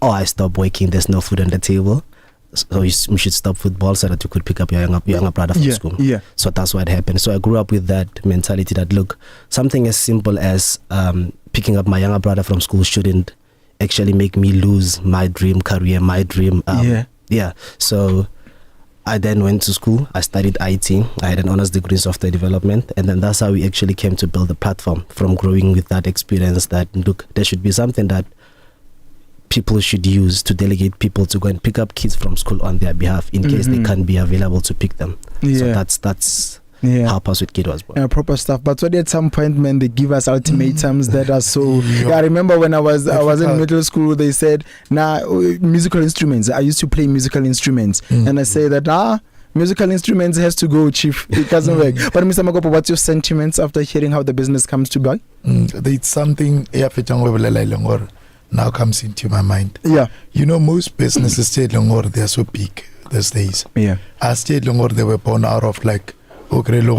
oh, I stopped working, there's no food on the table, so we should stop football so that you could pick up your younger brother from school. Yeah. So that's what happened. So I grew up with that mentality that, look, something as simple as picking up my younger brother from school shouldn't actually make me lose my dream career, my dream. So I then went to school. I studied IT. I had an honors degree in software development, and then that's how we actually came to build a platform from growing with that experience that, look, there should be something that people should use to delegate people to go and pick up kids from school on their behalf in case they can't be available to pick them. So that's how PASSWORDKID was born. Proper stuff. But so at some point, man, they give us ultimatums that are so. I remember when I was in middle school, they said, musical instruments. I used to play musical instruments, and I say that musical instruments has to go, chief. It doesn't work. But Mr. Makopo, what's your sentiments after hearing how the business comes to be? It's something now comes into my mind. Yeah. You know, most businesses they are so big these days. Yeah. As they were born out of like, and then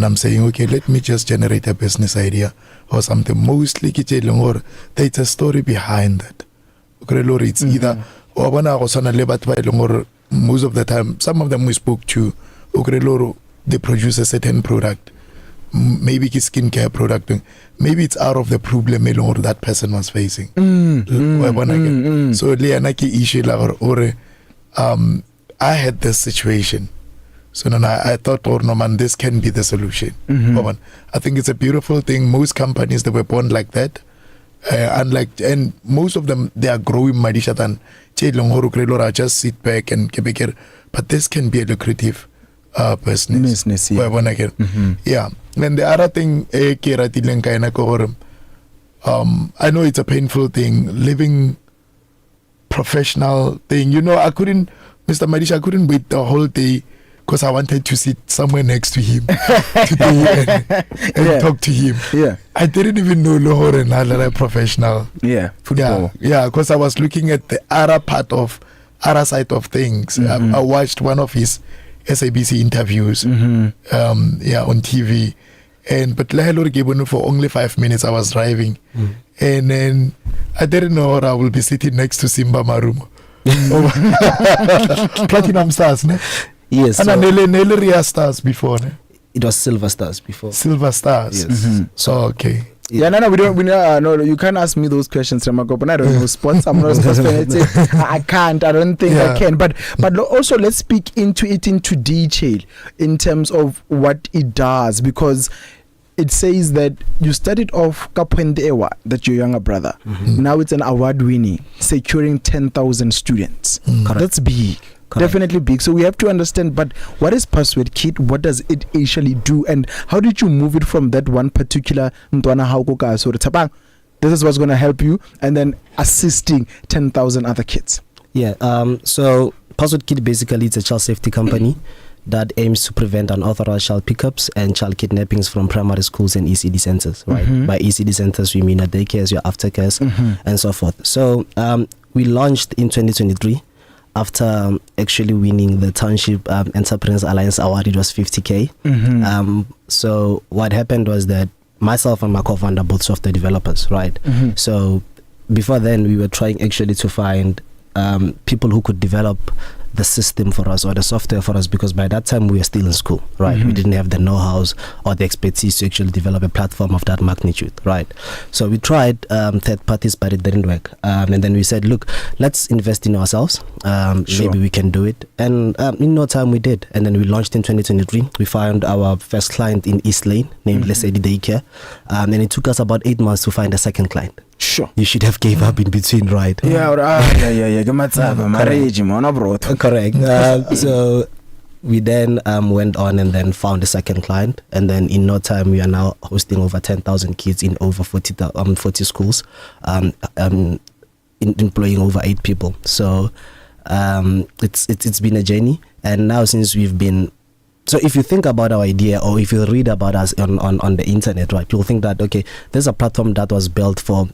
I'm saying, okay, let me just generate a business idea or something. Mostly there's a story behind that. It's either most of the time, some of them we spoke to, they produce a certain product. Maybe it's skincare product, maybe it's out of the problem or that person was facing. So I had this situation, so then I thought, oh no man, this can be the solution. I think it's a beautiful thing. Most companies that were born like that, and most of them, they are growing Madisha than just sit back and but this can be a lucrative business. Yeah. And the other thing, I know it's a painful thing, living professional thing. You know, Mr. Madisha, I couldn't wait the whole day because I wanted to sit somewhere next to him today and talk to him. Yeah. I didn't even know Lohore and Halala professional. Yeah, football. Yeah, because I was looking at the other side of things. I watched one of his SABC interviews on TV, but for only 5 minutes I was driving, and then I didn't know I will be sitting next to Simba Marumo. Platinum stars, ne? Yes. And Ria stars before, ne? It was silver stars before. Silver stars. Yes. So okay. Yeah, no, you can't ask me those questions, Ramakopo. I don't know sports. I'm not a sports fan. I can't. I don't think I can. But also let's speak into it into detail in terms of what it does, because it says that you started off Kapwendewa, that's your younger brother. Now it's an award winning, securing 10,000 students. That's big. Correct. Definitely big. So we have to understand, but what is PASSWORDKID? What does it actually do? And how did you move it from that one particular Ntwana Haukoka? So this is what's going to help you, and then assisting 10,000 other kids. Yeah. So PASSWORDKID basically it's a child safety company that aims to prevent unauthorized child pickups and child kidnappings from primary schools and ECD centers. Right. By ECD centers we mean your daycares, your aftercares, and so forth. So we launched in 2023. After actually winning the Township Entrepreneurs Alliance Award, it was 50K. So what happened was that myself and my co-founder both software developers, right? So before then, we were trying actually to find people who could develop the system for us or the software for us, because by that time we were still in school, right? We didn't have the know-hows or the expertise to actually develop a platform of that magnitude, right? So we tried third parties, but it didn't work. And then we said, look, let's invest in ourselves. Maybe we can do it. And in no time we did. And then we launched in 2023. We found our first client in East Lane named Let's Say Daycare. And it took us about 8 months to find a second client. Sure. You should have gave up in between, right? Correct. So we then went on and then found a second client, and then in no time we are now hosting over 10,000 kids in over 40 schools, employing over 8 people. So it's been a journey, and now since we've been. So if you think about our idea, or if you read about us on the internet, right, you'll think that, okay, there's a platform that was built for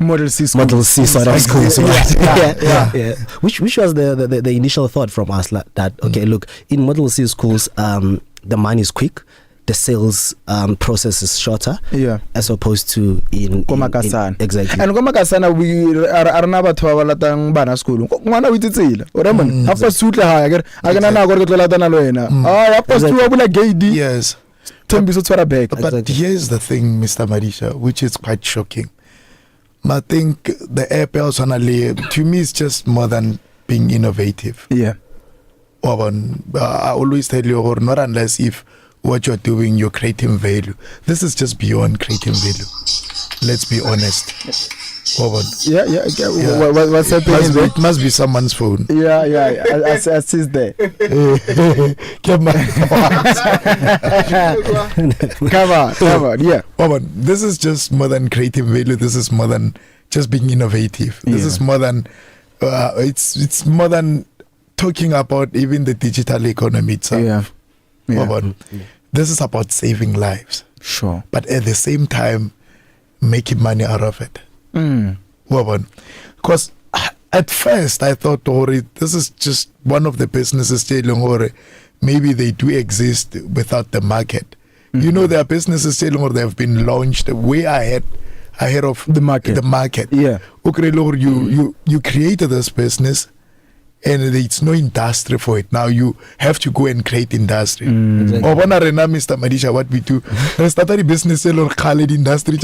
Model C sort of schools, right? Which was the initial thought from us, that okay, look, in Model C schools, the money is quick, the sales process is shorter, as opposed to in exactly. And Komakasana, we are never to our Latin Bana school. One with it, or after Sutla Hager, I can now go to Latana. After Suabula Gady, yes. But here's the thing, Mr. Madisa, which is quite shocking. I think the air personally, to me, is just more than being innovative. Yeah. I always tell you, or not unless if what you're doing, you're creating value. This is just beyond creating value. Let's be honest. Yeah. What's happening? It must be someone's phone. Yeah. I see there. Come on. Yeah. This is just more than creating value. This is more than just being innovative. This is more than it's more than talking about even the digital economy itself. This is about saving lives. Sure. But at the same time, making money out of it. Because at first I thought, this is just one of the businesses, maybe they do exist without the market. You know, there are businesses they have been launched way ahead of the market. Yeah. You created this business, and it's no industry for it. Now you have to go and create industry. Exactly. Mr. Madisha, what we do, we start a business or Khaled industry.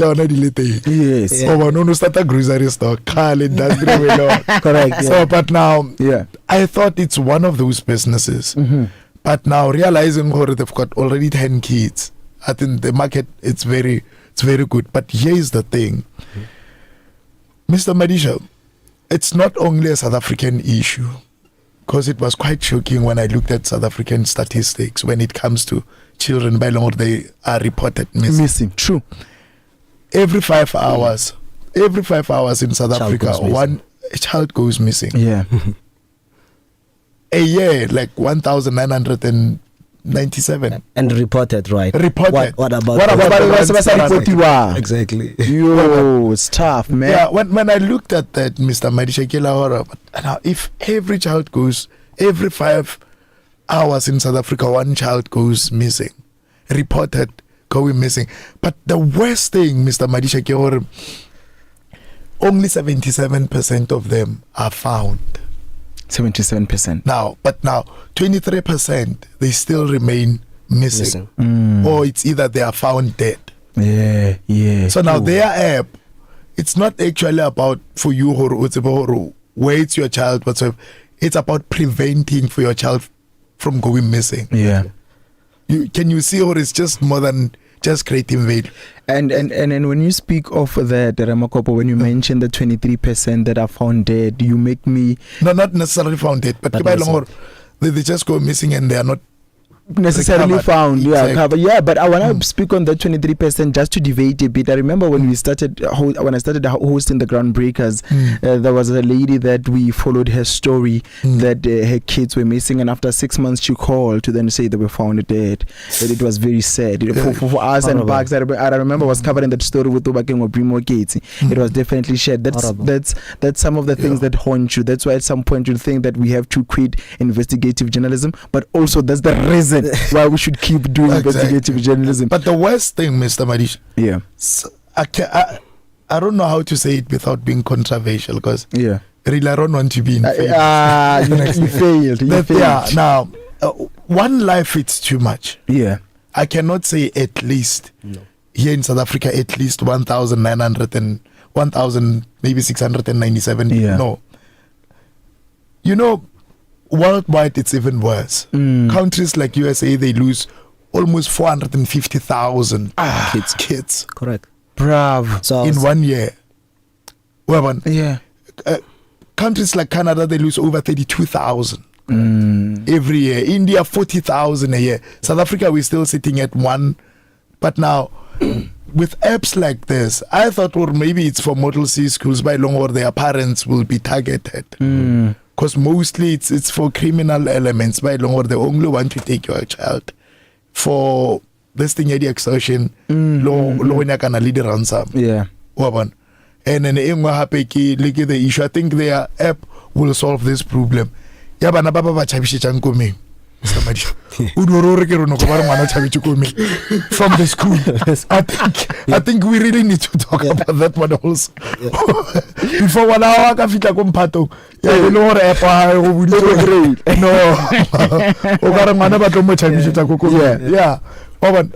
Yes. No start a grocery store, Khaled industry. Correct. So, but now, I thought it's one of those businesses. But now realizing they've got already 10 kids, I think the market it's very good. But here is the thing, Mr. Madisha, it's not only a South African issue. Because it was quite shocking when I looked at South African statistics when it comes to children by long they are reported missing. True. Every 5 hours in South Africa, one child goes missing. Yeah. A year, like 1,997. And reported, right? Reported. What about exactly? Yo, it's tough, man. Yeah, when I looked at that, Mr. Madisha, now if every child goes, every 5 hours in South Africa, one child goes missing, reported going missing. But the worst thing, Mr. Madisha, only 77% of them are found. 77%. Now 23% they still remain missing. Or it's either they are found dead. Yeah. So now their app, it's not actually about for you or where it's your child whatsoever. It's about preventing for your child from going missing. Yeah. Can you see, or it's just more than just creating value? And when you speak of that, Makopo, when you mention the 23% that are found dead, you make me... No, not necessarily found dead, but they just go missing and they are not necessarily found. Exactly. Yeah, but I want to speak on that 23% just to debate a bit. I remember when I started hosting the Groundbreakers, there was a lady that we followed her story that her kids were missing, and after 6 months she called to then say they were found dead. That it was very sad for us. And Bugs. I remember was covering that story with Obakeng Obrimo Gates. It was definitely shared. That's some of the things that haunt you. That's why at some point you think that we have to quit investigative journalism, but also that's the reason why we should keep doing investigative journalism. But the worst thing, Mr. Madish, I don't know how to say it without being controversial, because really I don't want to be in favor. You failed. Now, one life, it's too much. Yeah. I cannot say at least here in South Africa at least 1,900 and 1,000 maybe 697. No. You know, worldwide it's even worse. Countries like USA, they lose almost 450,000 kids. Correct. Bravo. So in 1 year. Yeah. Countries like Canada, they lose over 32,000 every year. India, 40,000 a year. South Africa, we're still sitting at 1. But now, with apps like this, I thought, or maybe it's for Model C schools by long, or their parents will be targeted. Because mostly it's for criminal elements by long, or they only want to take your child for this thing, the extortion, law can lead ransom. Yeah. And then the issue, I think their app will solve this problem. Mr. Madisha. From the school. I think we really need to talk about that one also. Before 1 hour ka fitla ko mphato. Ya no re pa go buditse. No. O ka re ngwana ba tlo mo tshamishetsa ko ko. Yeah. But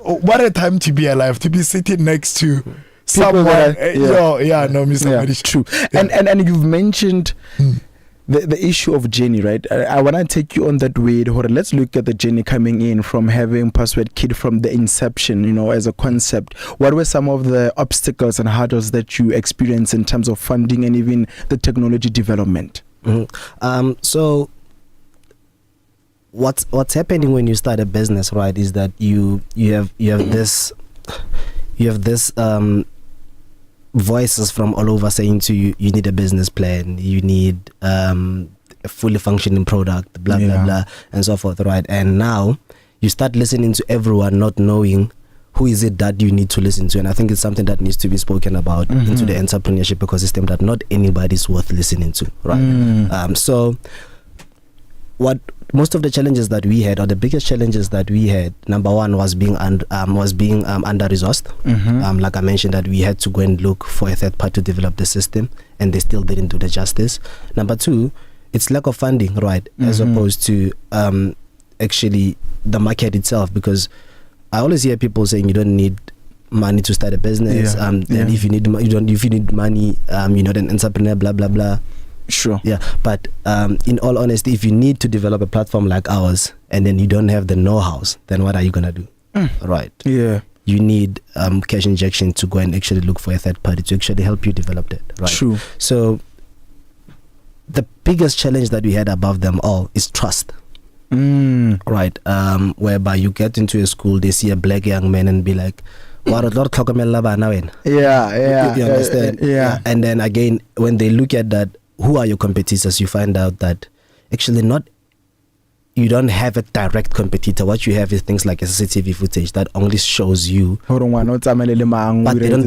what a time to be alive, to be sitting next to someone. No, Mr. Madisha. True. And you've mentioned the issue of journey, right? I want to take you on that way. Let's look at the journey coming in from having PASSWORDKID from the inception, as a concept. What were some of the obstacles and hurdles that you experienced in terms of funding and even the technology development? So what's happening when you start a business, right, is that you have this voices from all over saying to you, you need a business plan, you need a fully functioning product, blah blah blah, and so forth, right? And now you start listening to everyone, not knowing who is it that you need to listen to. And I think it's something that needs to be spoken about into the entrepreneurship ecosystem, that not anybody is worth listening to, right? So what most of the challenges that we had, or the biggest challenges that we had, number one was being under-resourced. Like I mentioned, that we had to go and look for a third party to develop the system, and they still didn't do the justice. Number two, it's lack of funding, right, as opposed to actually the market itself, because I always hear people saying you don't need money to start a business. And if you need money, you're not an entrepreneur, blah blah blah. Sure. Yeah, but in all honesty, if you need to develop a platform like ours and then you don't have the know-hows, then what are you gonna do? Right. Yeah. You need cash injection to go and actually look for a third party to actually help you develop that. Right. True. So the biggest challenge that we had above them all is trust. Right. Whereby you get into a school, they see a black young man and be like, you understand? Yeah. And then again, when they look at that, who are your competitors, you find out that actually you don't have a direct competitor. What you have is things like a CCTV footage that only shows you, but they don't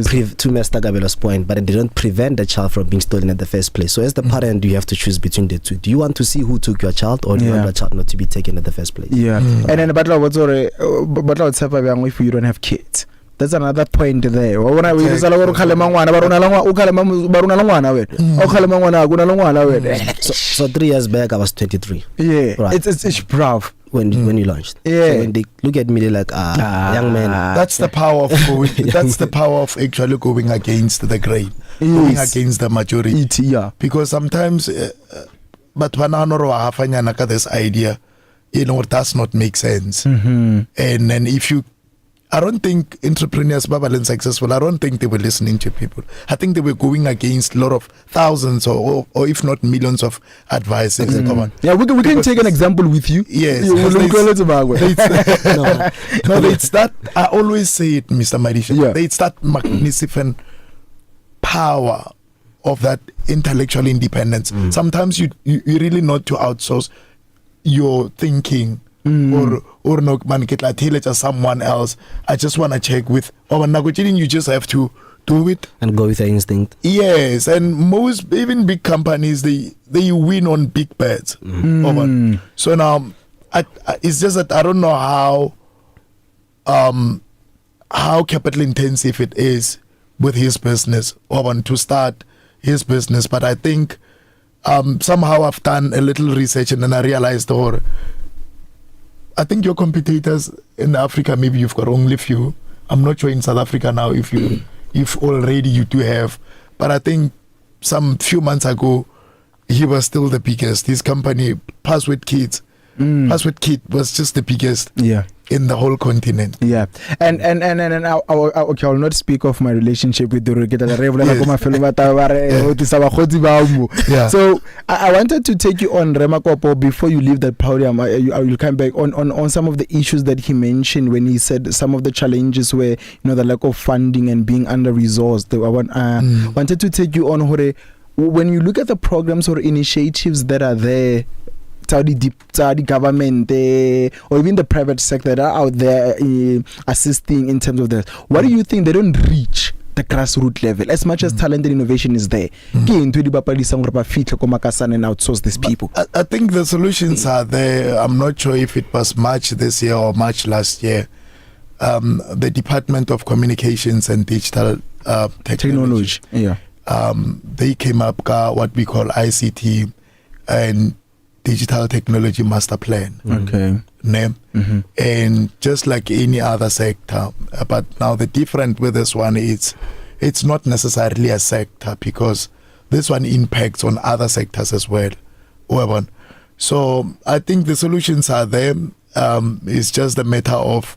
to Mr. Kabelo's point, but they don't prevent the child from being stolen in the first place. So as the parent, you have to choose between the two. Do you want to see who took your child, or do you want your child not to be taken in the first place? And then but what's happening if you don't have kids? That's another point there. So 3 years back I was 23. Yeah, right. It's brave when you launched. Yeah. So when they look at me, they're like, young man. That's the power of going. That's the power of actually going against the grain, going against the majority. Because sometimes, but when I know this idea, it does not make sense. And then if you, I don't think entrepreneurs, Babal successful, I don't think they were listening to people. I think they were going against a lot of thousands or if not millions of advices. Yeah, we can take an example with you. Yes. It's that, I always say it, Mr. Madisha. It's that magnificent power of that intellectual independence. Sometimes you really need to outsource your thinking. Or no man get like tell someone else. I just want to check with you just have to do it and go with the instinct. Yes, and most even big companies they win on big bets. So now it's just that I don't know how capital intensive it is with his business or to start his business, but I think somehow I've done a little research and then I realized I think your competitors in Africa, maybe you've got only few. I'm not sure in South Africa now if already you do have, but I think some few months ago he was still the biggest. His company PASSWORDKID was just the biggest. In the whole continent. And I'll not speak of my relationship with the So I wanted to take you on, Makopo, before you leave that podium. I will come back on some of the issues that he mentioned when he said some of the challenges were, the lack of funding and being under-resourced. I wanted to take you on, when you look at the programs or initiatives that are there, the government or even the private sector that are out there assisting in terms of that, what do you think they don't reach the grassroots level. As much as talent and innovation is there, and outsource these people. I think the solutions are there. I'm not sure if it was March this year or March last year. The Department of Communications and Digital Technology. Yeah. They came up with what we call ICT and Digital Technology Master Plan. Okay. And just like any other sector, but now the difference with this one is it's not necessarily a sector, because this one impacts on other sectors as well. So I think the solutions are there. It's just a matter of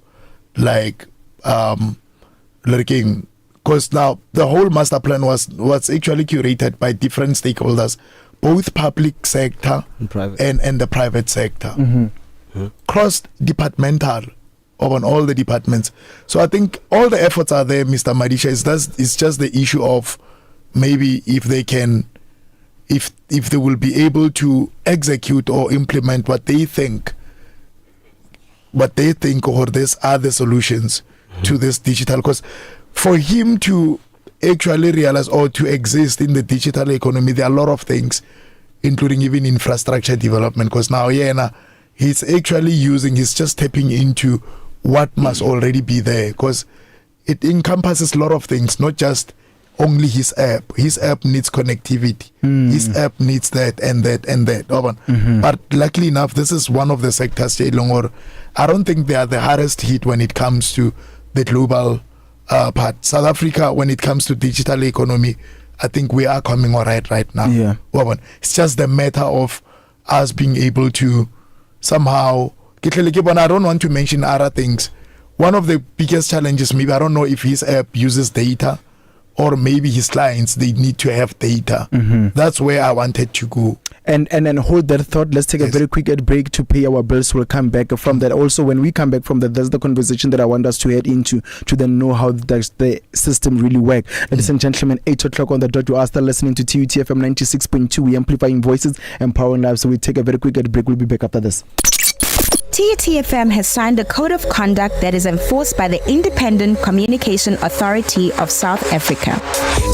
looking, because now the whole master plan was actually curated by different stakeholders, both public sector and the private sector, cross departmental on all the departments. So I think all the efforts are there, Mr. Madisa. It's just the issue of maybe if they will be able to execute or implement what they think or these are the solutions to this digital. Because for him to actually realize or to exist in the digital economy, there are a lot of things, including even infrastructure development. Because now he's just tapping into what must already be there, because it encompasses a lot of things, not just only his app. His app needs connectivity. His app needs that and that and that. But luckily enough, this is one of the sectors, I don't think they are the hardest hit when it comes to the global part. South Africa, when it comes to digital economy, I think we are coming all right now. Yeah. It's just the matter of us being able to somehow, I don't want to mention other things. One of the biggest challenges, maybe, I don't know if his app uses data, or maybe his clients, they need to have data. That's where I wanted to go. And hold that thought. Let's take a very quick break to pay our bills. We'll come back from that. Also, when we come back from that, that's the conversation that I want us to head into, to then know how the system really works. Ladies and gentlemen, 8 o'clock on the dot, you are still listening to TUTFM 96.2. We amplifying voices, empowering lives. So we take a very quick break. We'll be back after this. TUTFM has signed a code of conduct that is enforced by the Independent Communication Authority of South Africa.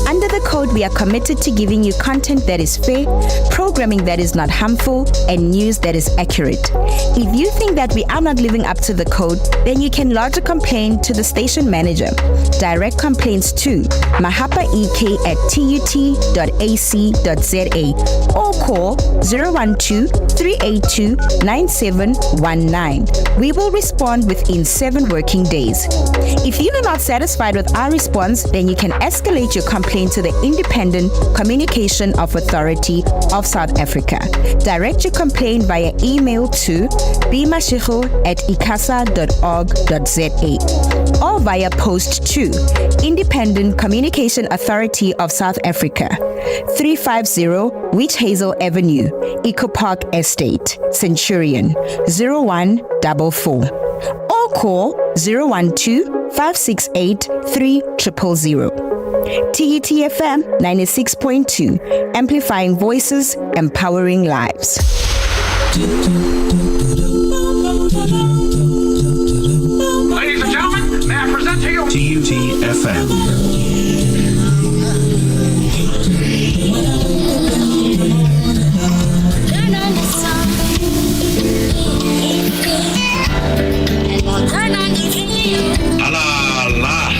Under the code, we are committed to giving you content that is fair, programming that is not harmful, and news that is accurate. If you think that we are not living up to the code, then you can lodge a complaint to the station manager. Direct complaints to mahapaek@tut.ac.za or call 012-382-9719. We will respond within 7 working days. If you are not satisfied with our response, then you can escalate your complaint to the Independent Communication Authority of South Africa. Direct your complaint via email to bmashigo@icasa.org.za or via post to Independent Communication Authority of South Africa, 350 Witch Hazel Avenue, Eco Park Estate, Centurion, 0144. Or call 012-568-3000. TUTFM 96.2, amplifying voices, empowering lives. Ladies and gentlemen, may I present to you TUTFM.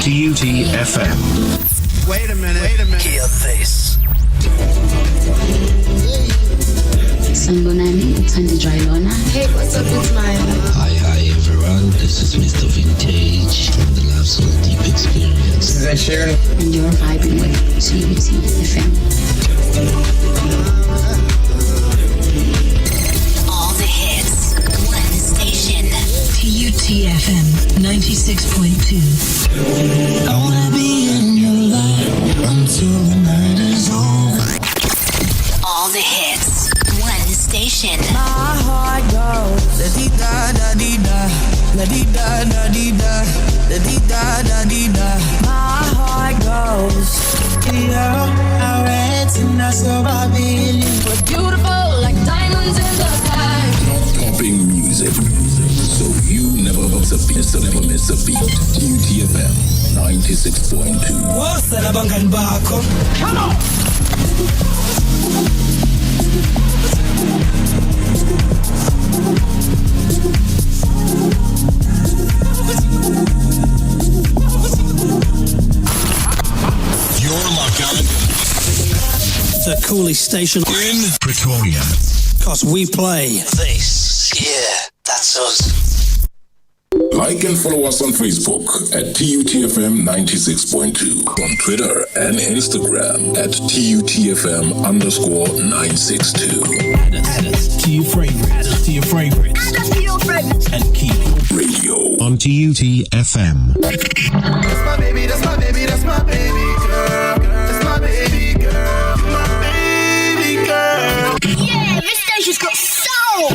TUTFM. Wait a minute. Hear this. Sanibonani, Thandi Drylona. Hey, what's up? It's Maya. Hi everyone. This is Mr. Vintage from the Love Soul Deep Experience. This is Ed Sheeran. And you're vibing with TUTFM. All the hits, one station. TUTFM 96.2. I wanna be in your life until the night is over. All the hits, one station. My heart goes da dee da da dee da, da dee da da dee da, da dee da da dee da. My heart goes. Yo, I read in the Sobabili. We're beautiful like diamonds in the sky. Pumping music, so you never miss a beat. TUTFM 96.2. Wasala bangani bakho. Come on. You're locked on The coolest station in Pretoria. Cause we play This. Yeah, that's us. Like and follow us on Facebook at TUTFM 96.2. On Twitter and Instagram at TUTFM_962. Add us to your favorites. Add us to your favorites. Add us to your favorites. And keep Radio on TUTFM. That's my baby, that's my baby, that's my baby girl. That's my baby girl. My baby girl. Yeah, this station's got soul.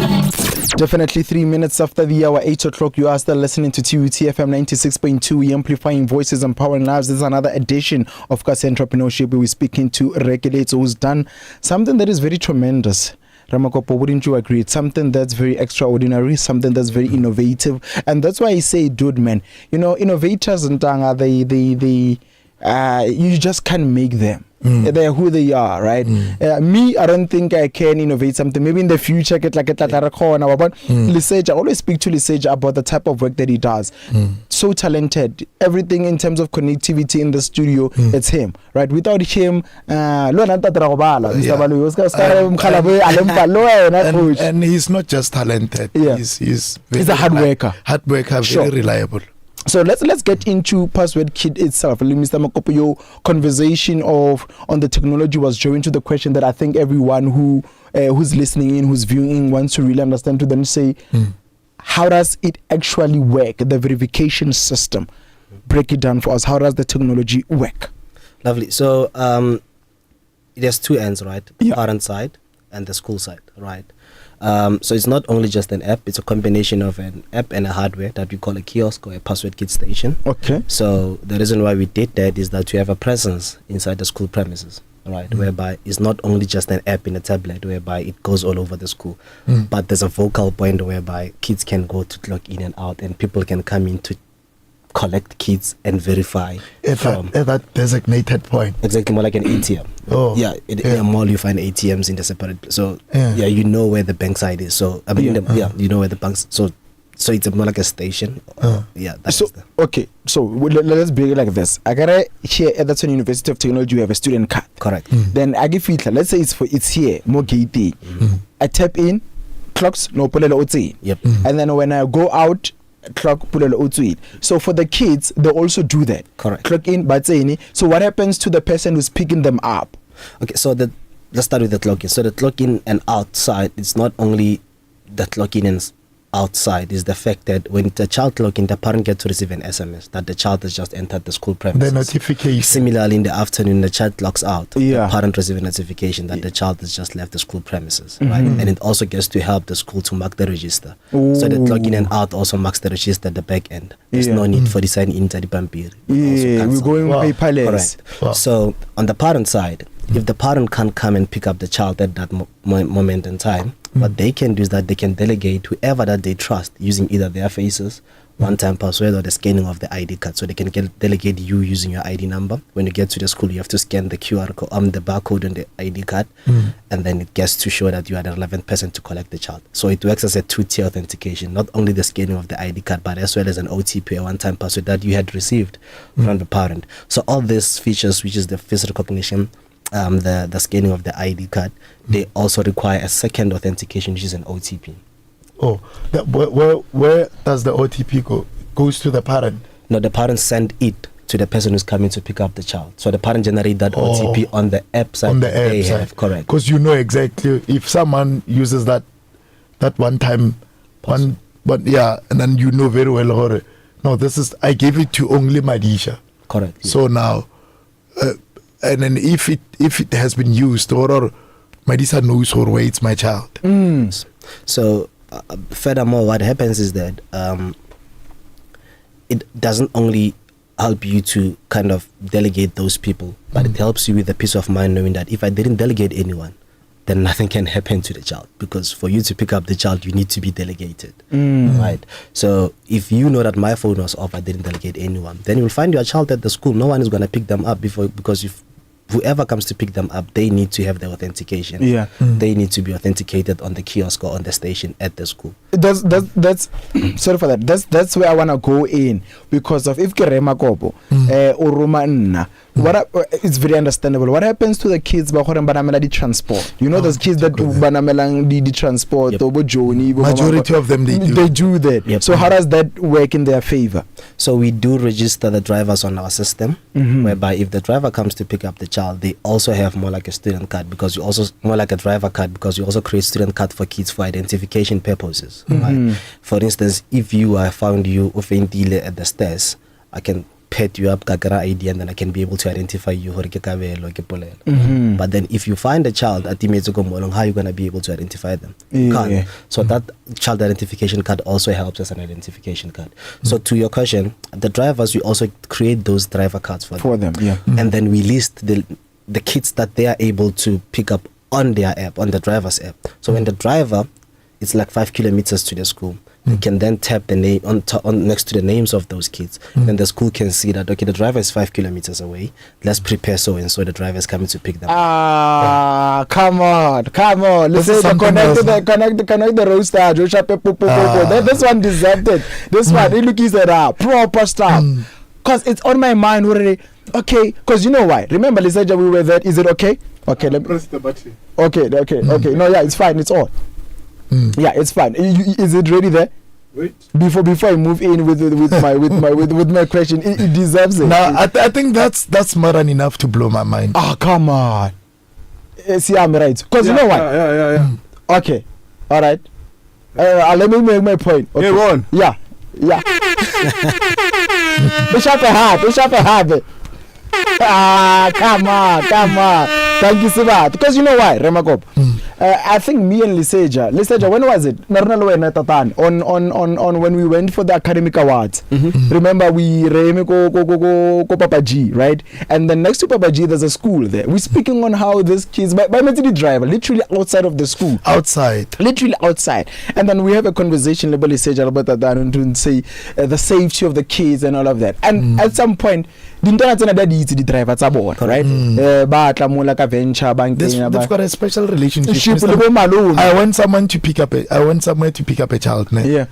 Definitely 3 minutes after the hour, 8 o'clock, you are still listening to TUTFM 96.2, amplifying voices, empowering lives. This is another edition of Entrepreneurship, where we're speaking to Keletso, who's done something that is very tremendous. Makopo, wouldn't you agree? It's something that's very extraordinary, something that's very innovative. And that's why I say, dude, man, you know, innovators and Tanga, you just can't make them. They're who they are, right? Me, I don't think I can innovate something. Maybe in the future, but Liseja, I always speak to Liseja about the type of work that he does. So talented. Everything in terms of connectivity in the studio, it's him, right? Without him, and he's not just talented. Yeah. He's a hard worker. Hard worker, Sure. very reliable. So let's get into Password Kid itself. Mr. Makopo, your conversation on the technology was drawing to the question that I think everyone who's listening in, who's viewing, wants to really understand, to then say, how does it actually work? The verification system. Break it down for us. How does the technology work? Lovely. So it has two ends, right? The Yeah. parent side and the school side, right? So it's not only just an app, it's a combination of an app and a hardware that we call a kiosk or a Password Kid station. Okay. So the reason why we did that is that we have a presence inside the school premises, right? Whereby it's not only just an app in a tablet whereby it goes all over the school, but there's a focal point whereby kids can go to clock in and out and people can come in to collect kids and verify At that designated point. Exactly, more like an ATM. Oh, yeah, in a mall you find ATMs in the separate. So Yeah. you know where the bank side is. So I mean, you know where the banks. So it's more like a station. That's So okay, so let's break it like this. I gotta here at the University of Technology, you have a student card. Correct. Then I give it. Let's say it's here, more gate. I tap in, clocks no Polelo N. Yep. And then when I go out, clock Polelo N. So for the kids, they also do that. Correct. Clock in, but say so what happens to the person who's picking them up? Okay, so let's start with the clock in. So the clock in and outside, it's not only the clock in and outside, is the fact that when the child clock in, the parent gets to receive an SMS that the child has just entered the school premises. The notification. Similarly, in the afternoon, the child logs out. Yeah. The parent receives a notification that the child has just left the school premises, right? And it also gets to help the school to mark the register. So the clock in and out also marks the register at the back end. There's no need for the sign in the pampir. Yeah, we're going paperless. Correct. Wow. So on the parent side, if the parent can't come and pick up the child at that moment in time, what they can do is that they can delegate whoever that they trust using either their faces, one-time password, or the scanning of the ID card. So they can delegate you using your ID number. When you get to the school, you have to scan the QR code, the barcode on the ID card, and then it gets to show that you are the relevant person to collect the child. So it works as a two-tier authentication, not only the scanning of the ID card, but as well as an OTP, a one-time password that you had received from the parent. So all these features, which is the face recognition, the scanning of the ID card, they also require a second authentication, which is an OTP. Oh, where does the OTP go? Goes to the parent? No, the parents send it to the person who's coming to pick up the child. So the parent generate that OTP on the app side. On the app they side. have, correct. Because you know exactly if someone uses that one time, and then you know very well, no, I gave it to only Madisha. Correct. Yeah. So now, and then if it has been used, or Madisa knows where it's my child. So furthermore, what happens is that it doesn't only help you to kind of delegate those people, but it helps you with the peace of mind knowing that if I didn't delegate anyone, then nothing can happen to the child, because for you to pick up the child, you need to be delegated, right? So if you know that my phone was off, I didn't delegate anyone, then you'll find your child at the school. No one is going to pick them up because if whoever comes to pick them up, they need to have their authentication. Yeah. They need to be authenticated on the kiosk or on the station at the school. That's sorry for that. That's where I wanna go in, because of if Makopo or Romana. It's very understandable. What happens to the kids banamela the transport? You know, those kids that banamela the transport, majority of them they do that. Yep. So how does that work in their favor? So we do register the drivers on our system, whereby if the driver comes to pick up the child, they also have more like a student card, because you also more like a driver card, because you also create student card for kids for identification purposes. Right? For instance, if you are found you offendile at the stairs, I can pet you up Kakara ID, and then I can be able to identify you. But then if you find a child at how are you going to be able to identify them? Can't. So that child identification card also helps as an identification card. So to your question, the drivers, we also create those driver cards for them. And then we list the kids that they are able to pick up on their app, on the driver's app. So when the driver, it's like 5 kilometers to the school, you can then tap the name on next to the names of those kids. Then the school can see that, okay, the driver is 5 kilometers away. Let's prepare so and so the driver is coming to pick them up. Come on. Listen, connect the roaster. This one deserved it. This one, it looks like proper stuff. Because it's on my mind already. Okay, because you know why? Remember, Lisaja, we were there. Is it okay? Okay, let me press the button. Okay. No, yeah, it's fine. It's on. Yeah, it's fine. Is it ready there? Wait. Before I move in with my question, it deserves it. Now, I think that's more than enough to blow my mind. Oh, come on. See, I'm right. Because you know what? Yeah. Okay. All right. Let me make my point. Okay. Yeah, go on. Yeah. Bishop a heart. Come on. Thank you so much. Because you know why, Remakop? I think me and Liseja, when was it? On when we went for the academic awards. Remember, we go Papa G, right? And then next to Papa G, there's a school there. We're speaking on how this kids by the driver, literally outside of the school. Literally outside. And then we have a conversation about Liseja about that and say the safety of the kids and all of that. And at some point, the driver right? They've got a special relationship. I want someone to pick up a child. Yeah.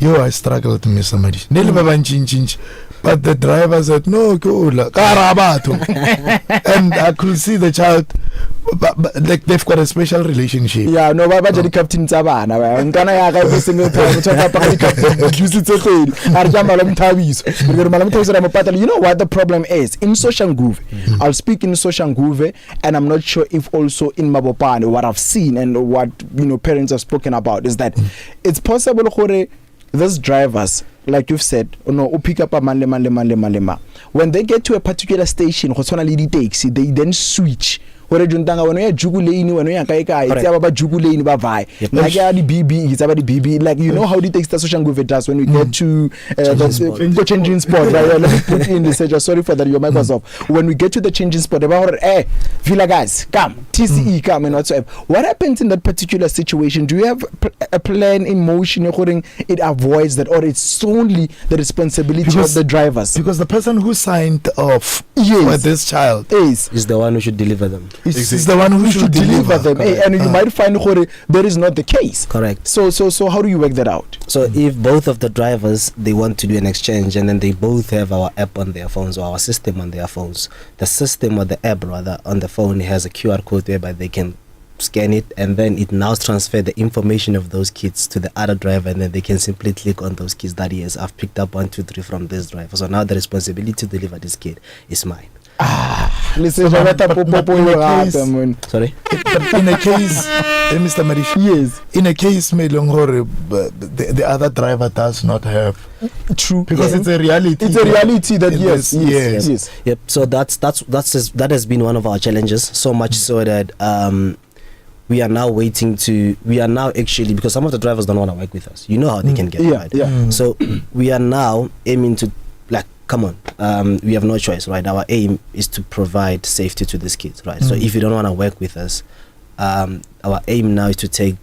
I struggled to miss somebody. But the driver said, no, go. And I could see the child. But like they've got a special relationship. Yeah, no, but the captain Tabana. You know what the problem is? In Soshanguve, I'll speak in Soshanguve, and I'm not sure if also in Mabopane, what I've seen and what parents have spoken about is that it's possible these drivers, like you've said, pick up a malema. When they get to a particular station, they then switch. When you like how the takes the social group does when we get to the changing spot. Let me put in the message. Sorry for that, your Microsoft. When we get to the changing spot, about Villa guys, come, TCE, come, and whatsoever. What happens in that particular situation? Do you have a plan in motion according it avoids that, or it's only the responsibility of the drivers? Because the person who signed off for this child is the one who should deliver them. It's the one who should deliver them. And you might find that is not the case. Correct. So how do you work that out? So if both of the drivers, they want to do an exchange, and then they both have our app on their phones or our system on their phones, the system or the app rather on the phone has a QR code whereby they can scan it, and then it now transfer the information of those kids to the other driver, and then they can simply click on those kids that I've picked up 1, 2, 3 from this driver. So now the responsibility to deliver this kid is mine. Listen, sorry. In a case, Mr. Marish, yes. In a case, the other driver does not have. True, because it's a reality. It's a reality that yes. Yep. So that has been one of our challenges. So much so that we are now actually, because some of the drivers don't want to work with us. You know how they can get right. So we are now aiming to, come on, we have no choice, right? Our aim is to provide safety to these kids, right? So if you don't want to work with us, our aim now is to take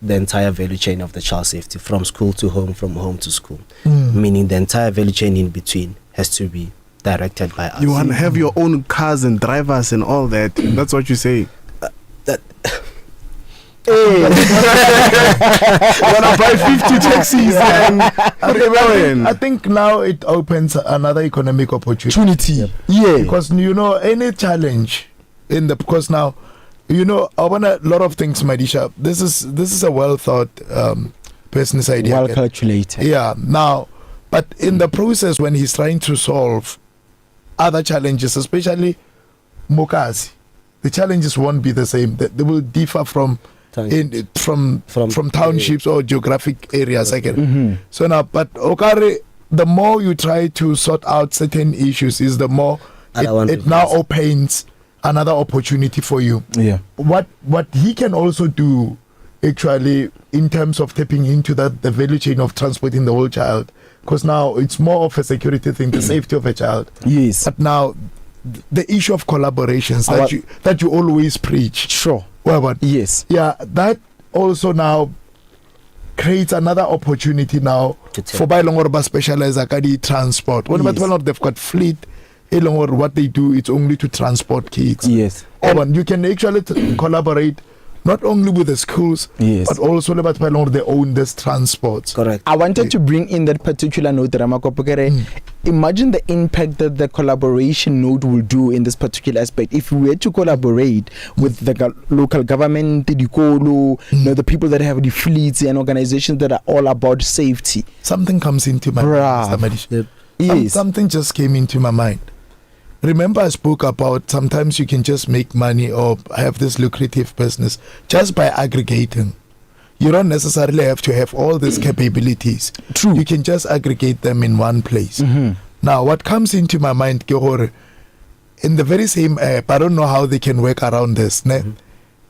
the entire value chain of the child safety from school to home, from home to school, meaning the entire value chain in between has to be directed by us. You want to have your own cars and drivers and all that. That's what you say. When I buy 50 taxis, I think now it opens another economic opportunity. Yeah. Because any challenge because now I want a lot of things, Madisha. This is a well thought business idea. Well calculated. Yeah. Now, but in the process when he's trying to solve other challenges, especially Mokazi, the challenges won't be the same. They will differ from townships or geographic areas again. So now, but Okare, the more you try to sort out certain issues, is the more it now opens another opportunity for you. Yeah. What he can also do, actually, in terms of tapping into the value chain of transporting the whole child, because now it's more of a security thing, the safety of a child. Yes. But now, the issue of collaborations that you always preach. Sure. Well, but yes. Yeah, that also now creates another opportunity now for Bailongorba specialized Akadi transport. When they've got fleet, what they do, it's only to transport kids. Yes. You can actually collaborate not only with the schools, but also they own this transport. Correct. I wanted to bring in that particular note, Ramakopokere. Imagine the impact that the collaboration node will do in this particular aspect. If we were to collaborate with the local government, the people that have the fleets and organizations that are all about safety. Something comes into my mind. Yes. Something just came into my mind. Remember, I spoke about sometimes you can just make money or have this lucrative business just by aggregating. You don't necessarily have to have all these capabilities. True. You can just aggregate them in one place. Now, what comes into my mind, in the very same app, I don't know how they can work around this. In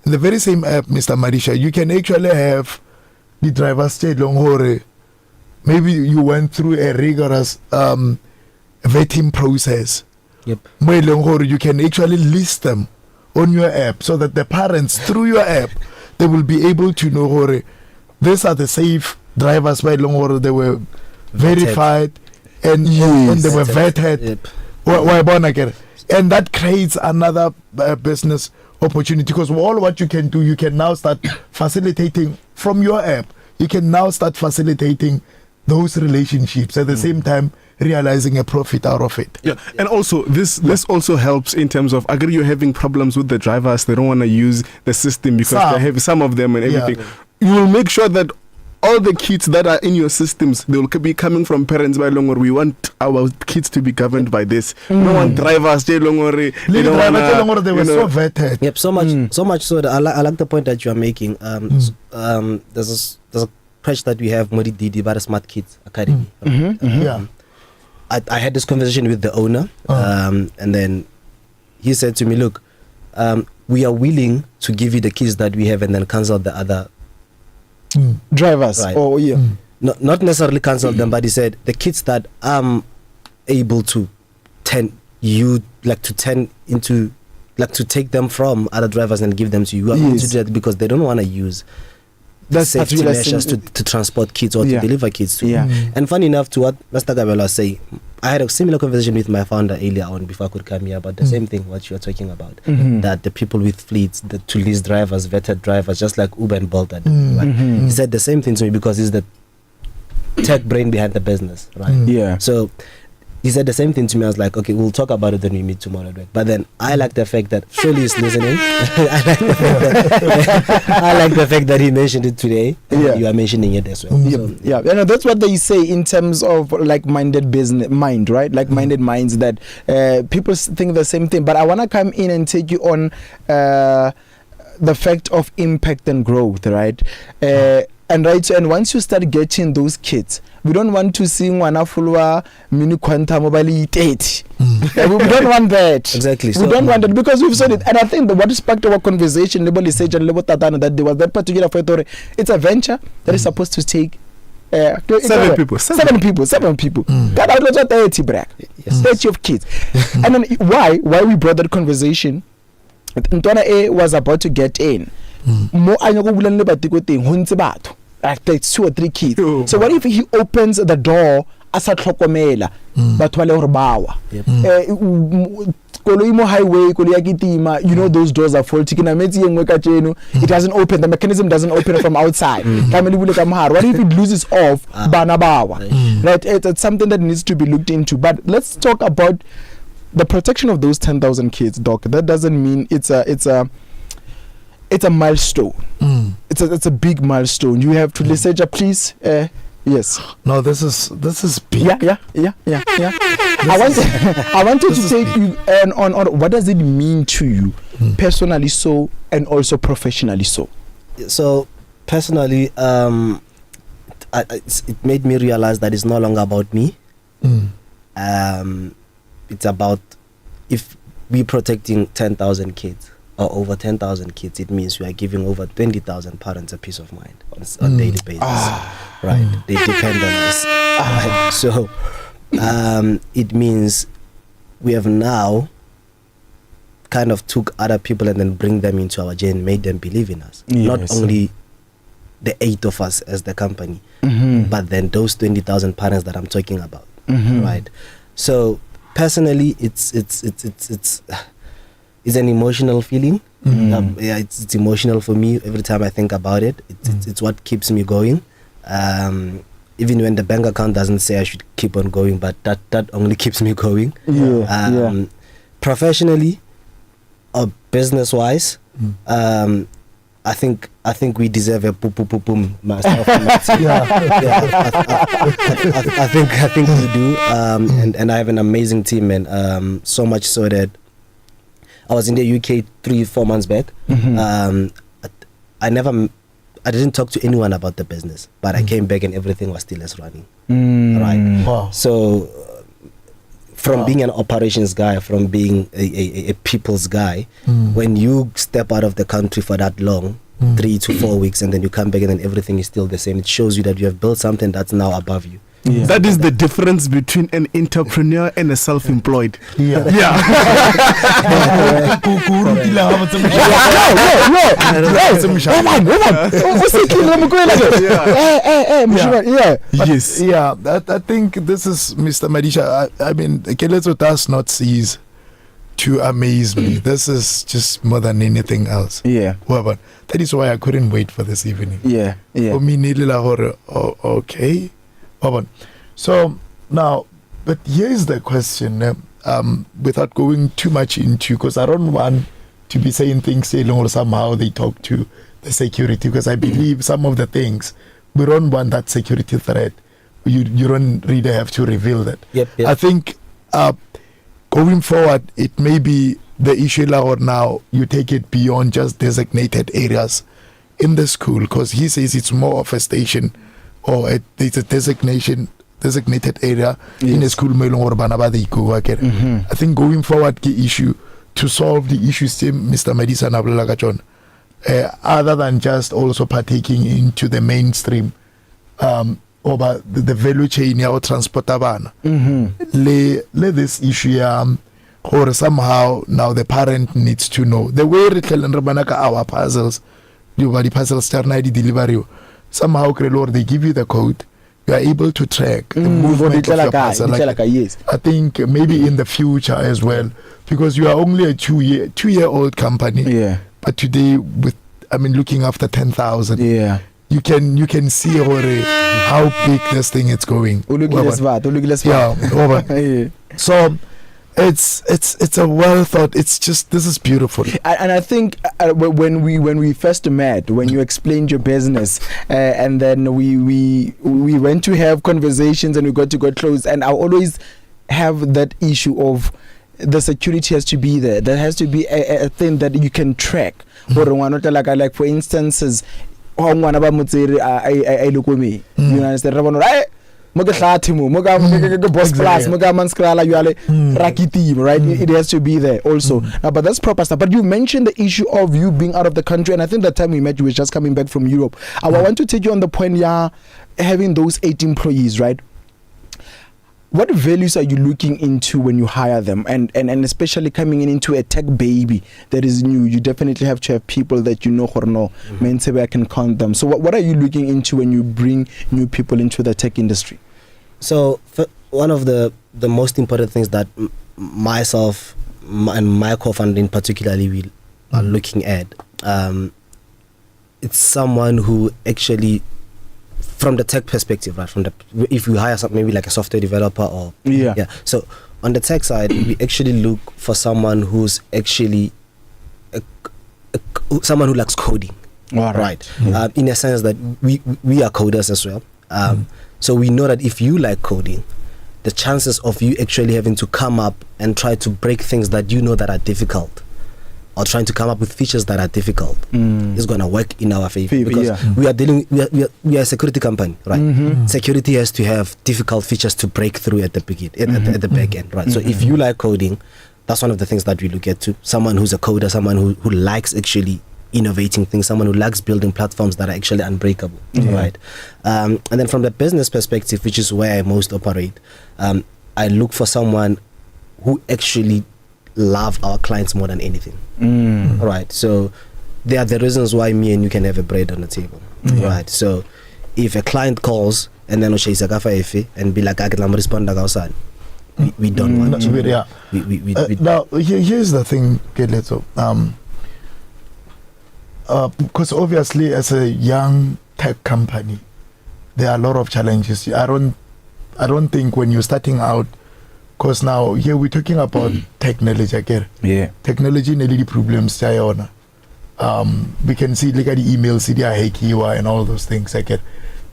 the very same app, Mr. Marisha, you can actually have the driver state long. Maybe you went through a rigorous vetting process. Yep. You can actually list them on your app so that the parents, through your app, they will be able to know these are the safe drivers by long they were verified and they were vetted. And that creates another business opportunity, because all what you can do, you can now start facilitating from your app. You can now start facilitating those relationships at the same time realizing a profit out of it. Yeah, and also this also helps in terms of, I agree, you're having problems with the drivers. They don't want to use the system because they have some of them and everything. You will make sure that all the kids that are in your systems, they will be coming from parents by long, or we want our kids to be governed by this. We don't want drivers they were so vetted. Yep, so much so that I like the point that you are making. There's a page that we have, Modi Didi, about Smart Kids Academy. I had this conversation with the owner, and then he said to me, look, we are willing to give you the kids that we have and then cancel the other drivers. Right. Not necessarily cancel them, but he said the kids that I'm able to take them from other drivers and give them to you. You are able to do that because they don't want to use safety measures to transport kids or to deliver kids to. And funny enough, to what Mr. Kabelo was saying, I had a similar conversation with my founder earlier on before I could come here about the same thing what you are talking about, that the people with fleets, to lease drivers, vetted drivers, just like Uber and Bolt are doing. He said the same thing to me because he's the tech brain behind the business, right? So he said the same thing to me. I was like, okay, we'll talk about it when we meet tomorrow. But then I like the fact that surely he's listening. I like the fact that he mentioned it today. You are mentioning it as well. That's what they say in terms of like-minded mind, right? Like-minded minds, that people think the same thing. But I want to come in and take you on the fact of impact and growth, right? And once you start getting those kids, we don't want to see Wanafulwa mini quanta mobile 30. We don't want that. Exactly. We don't want it because we've said it. And I think what sparked our conversation, that there was that particular photo. It's a venture that is supposed to take 7 people. That was 30 brack. 30 of kids. And then why we brought that conversation Ntwana A was about to get in. Mo anya go bula le batiko teng ho ntse batho. Like 2 or 3 kids. So what if he opens the door asa tlhokomela batho ba le hore bawa? Koloi mo highway, koloi ya kitima, you know those doors are faulty. Kina metsi engwe ka tseno, it doesn't open, the mechanism doesn't open from outside. Kameli bule ka moharo. What if it loses off bana bawa? Right? It's something that needs to be looked into. But let's talk about the protection of those 10,000 kids, Doc. That doesn't mean it's a milestone. It's a big milestone. You have to listen, please. Yes. No, this is big. Yeah. I wanted to take you on what does it mean to you personally so and also professionally so. So personally, it made me realize that it's no longer about me. It's about, if we're protecting 10,000 kids or over 10,000 kids, it means we are giving over 20,000 parents a peace of mind on daily basis. Right? They depend on us. Right? So it means we have now kind of took other people and then bring them into our journey, made them believe in us. Yes. Not only the 8 of us as the company, but then those 20,000 parents that I'm talking about. Right? So personally, it's an emotional feeling. It's emotional for me every time I think about it. It's what keeps me going. Even when the bank account doesn't say I should keep on going, but that only keeps me going. Professionally or business wise, I think we deserve a boom myself. I think we do. And I have an amazing team, and so much so that I was in the UK 3-4 months back. I didn't talk to anyone about the business, but I came back and everything was still as running. Right. Wow. So from being an operations guy, from being a people's guy, when you step out of the country for that long, 3 to 4 weeks, and then you come back and then everything is still the same, it shows you that you have built something that's now above you. That is the difference between an entrepreneur and a self-employed. Yes. Yeah, I think this is Mr. Madisa. I mean, Keletso does not cease to amaze me. This is just more than anything else. Well, that is why I couldn't wait for this evening. For me, okay. So now, but here's the question, without going too much into, because I don't want to be saying things or somehow they talk to the security, because I believe some of the things, we don't want that security threat. You don't really have to reveal that. I think going forward, it may be the issue or now you take it beyond just designated areas in the school, because he says it's more of a station or it's a designated area in a school. I think going forward, the issue to solve the issues, Mr. Madisa Nabla John, other than just also partaking into the mainstream over the value chain or transport let this issue or somehow now the parent needs to know the way our parcels, the parcels delivery somehow they give you the code, you are able to track the movement of your parcel. I think maybe in the future as well, because you are only a 2-year-old company, but today with looking after 10,000, you can see already how big this thing is going. So it's a well thought. It's just, this is beautiful. And I think when we first met, when you explained your business, and then we went to have conversations and we got to go close, and I always have that issue of the security has to be there. There has to be a thing that you can track. Like for instances, you understand? Boss class, right? It has to be there also. But that's proper stuff. But you mentioned the issue of you being out of the country, and I think that time we met, you were just coming back from Europe. I want to take you on the point, having those 8 employees, right? What values are you looking into when you hire them? And especially coming into a tech baby that is new, you definitely have to have people that you know or no, I can count them. So what are you looking into when you bring new people into the tech industry? So one of the most important things that myself and my co-founder in particularly we are looking at, it's someone who actually, from the tech perspective, right? If we hire maybe like a software developer or So on the tech side, we actually look for someone who's actually someone who likes coding, right? In a sense that we are coders as well. So we know that if you like coding, the chances of you actually having to come up and try to break things that you know that are difficult, or trying to come up with features that are difficult, is going to work in our favor, because we are a security company, right? Security has to have difficult features to break through at the at the back end, right? So if you like coding, that's one of the things that we look at too. Someone who's a coder, someone who likes actually innovating things, someone who likes building platforms that are actually unbreakable, right? And then from the business perspective, which is where I most operate, I look for someone who actually love our clients more than anything, right? So there are the reasons why me and you can have a bread on the table, right? So if a client calls and then and be like, I can respond outside, we don't want to. Now here's the thing, Keletso. Because obviously as a young tech company, there are a lot of challenges. I don't think when you're starting out, because now here we're talking about technology again. Technology nearly problems. We can see like the emails, the hacking and all those things. Okay,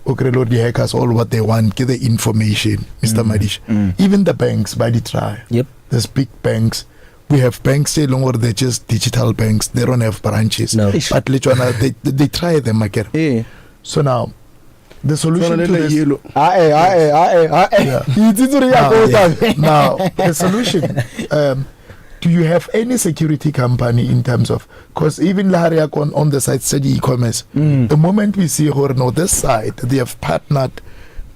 the hackers all what they want, get the information, Mr. Madish. Even the banks by the try. There's big banks. We have banks no longer, they're just digital banks. They don't have branches. No. But they try them again. So now the solution to this, now the solution, do you have any security company in terms of, because even Lahariak on the site study e-commerce, the moment we see this side, they have partnered